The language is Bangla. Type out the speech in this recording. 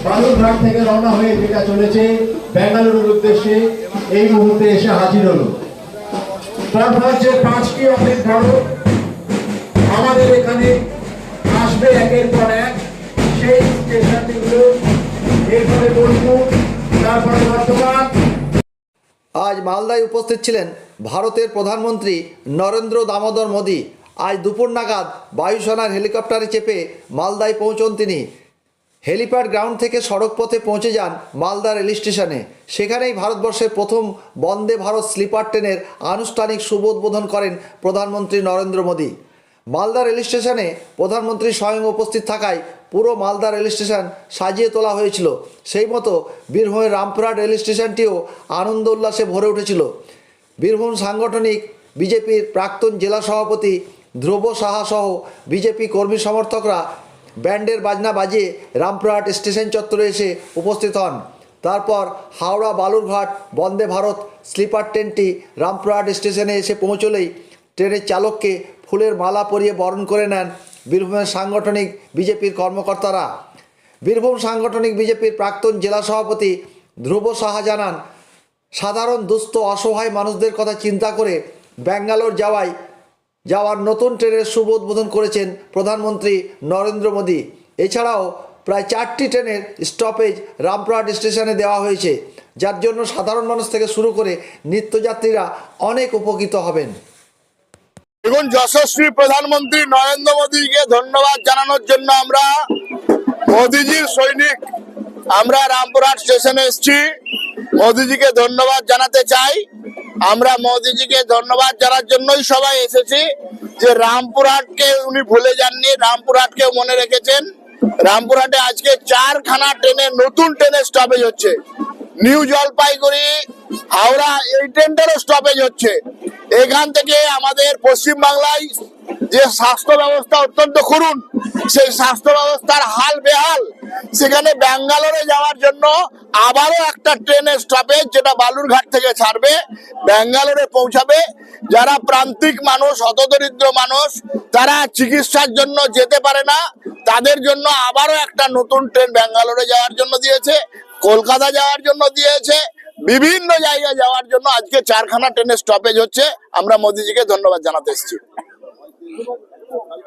বালুরঘাট থেকে রওনা হয়ে যেটা চলেছে বেঙ্গালুরুর উদ্দেশ্যে এই মুহূর্তে এসে হাজির হলো। পরপর যে 5টি অফিস বড় আমাদের এখানে আসবে একের পর এক, সেই স্টেশনগুলো এরপরে বোলপুর, তারপরে বর্ধমান। আজ মালদায় উপস্থিত ছিলেন ভারতের প্রধানমন্ত্রী নরেন্দ্র দামোদর মোদী। আজ দুপুর নাগাদ বায়ুসেনার হেলিকপ্টারে চেপে মালদায় পৌঁছন তিনি। হেলিপ্যাড গ্রাউন্ড থেকে সড়ক পথে পৌঁছে যান মালদা রেল স্টেশনে। সেখানেই ভারতবর্ষের প্রথম বন্দে ভারত স্লিপার ট্রেনের আনুষ্ঠানিক শুভ উদ্বোধন করেন প্রধানমন্ত্রী নরেন্দ্র মোদী। মালদা রেল স্টেশনে প্রধানমন্ত্রী স্বয়ং উপস্থিত থাকায় পুরো মালদা রেল স্টেশন সাজিয়ে তোলা হয়েছিল। সেই মতো বীরভূমের রামপুরহাট রেল স্টেশনটিও আনন্দ উল্লাসে ভরে উঠেছিল। বীরভূম সাংগঠনিক বিজেপির প্রাক্তন জেলা সভাপতি ধ্রুব সাহা সহ বিজেপি কর্মী সমর্থকরা ব্যান্ডের বাজনা বাজিয়ে রামপুরহাট স্টেশন চত্বরে এসে উপস্থিত হন। তারপর হাওড়া বালুরঘাট বন্দে ভারত স্লিপার ট্রেনটি রামপুরহাট স্টেশনে এসে পৌঁছলেই ট্রেনের চালককে ফুলের মালা পরিয়ে বরণ করে নেন বীরভূমের সাংগঠনিক বিজেপির কর্মকর্তারা। বীরভূম সাংগঠনিক বিজেপির প্রাক্তন জেলা সভাপতি ধ্রুব সাহা জানান, সাধারণ দুস্থ অসহায় মানুষদের কথা চিন্তা করে ব্যাঙ্গালোর যাওয়ার নতুন ট্রেনের শুভ উদ্বোধন করেছেন প্রধানমন্ত্রী নরেন্দ্র মোদী। এছাড়াও প্রায় 4টি ট্রেনের স্টপেজ রামপুরহাট স্টেশনে দেওয়া হয়েছে, যার জন্য সাধারণ মানুষ থেকে শুরু করে নিত্যযাত্রীরা অনেক উপকৃত হবেন। দেখুন, যশস্বী প্রধানমন্ত্রী নরেন্দ্র মোদীকে ধন্যবাদ জানানোর জন্য আমরা মোদীজির সৈনিক আমরা রামপুরহাট স্টেশনে এসেছি। মোদীজিকে ধন্যবাদ জানাতে চাই। আমরা মোদীজিকে ধন্যবাদ জানার জন্যই সবাই এসেছি যে রামপুরহাটকে উনি ভুলে যাননি, রামপুরহাটকে মনে রেখেছেন। রামপুরহাটে আজকে 4খানা ট্রেনের নতুন ট্রেনের স্টপেজ হচ্ছে। নিউ জলপাইগুড়ি হাওড়া এই ট্রেনটারও স্টপেজ হচ্ছে। এখান থেকে আমাদের পশ্চিমবাংলায় যে স্বাস্থ্য ব্যবস্থা অত্যন্ত করুণ, সেই স্বাস্থ্য ব্যবস্থার হাল বেহাল। সেখানে ব্যাঙ্গালোরে যাওয়ার জন্য আবারও একটা ট্রেনের স্টপেজ, যেটা বালুরঘাট থেকে ছাড়বে ব্যাঙ্গালোরে পৌঁছাবে। যারা প্রান্তিক মানুষ, হতদরিদ্র মানুষ, তারা চিকিৎসার জন্য যেতে পারে না, তাদের জন্য আবারও একটা নতুন ট্রেন ব্যাঙ্গালোরে যাওয়ার জন্য দিয়েছে, কলকাতা যাওয়ার জন্য দিয়েছে, বিভিন্ন জায়গায় যাওয়ার জন্য আজকে 4খানা ট্রেনের স্টপেজ হচ্ছে। আমরা মোদীজিকে ধন্যবাদ জানাতে এসেছি।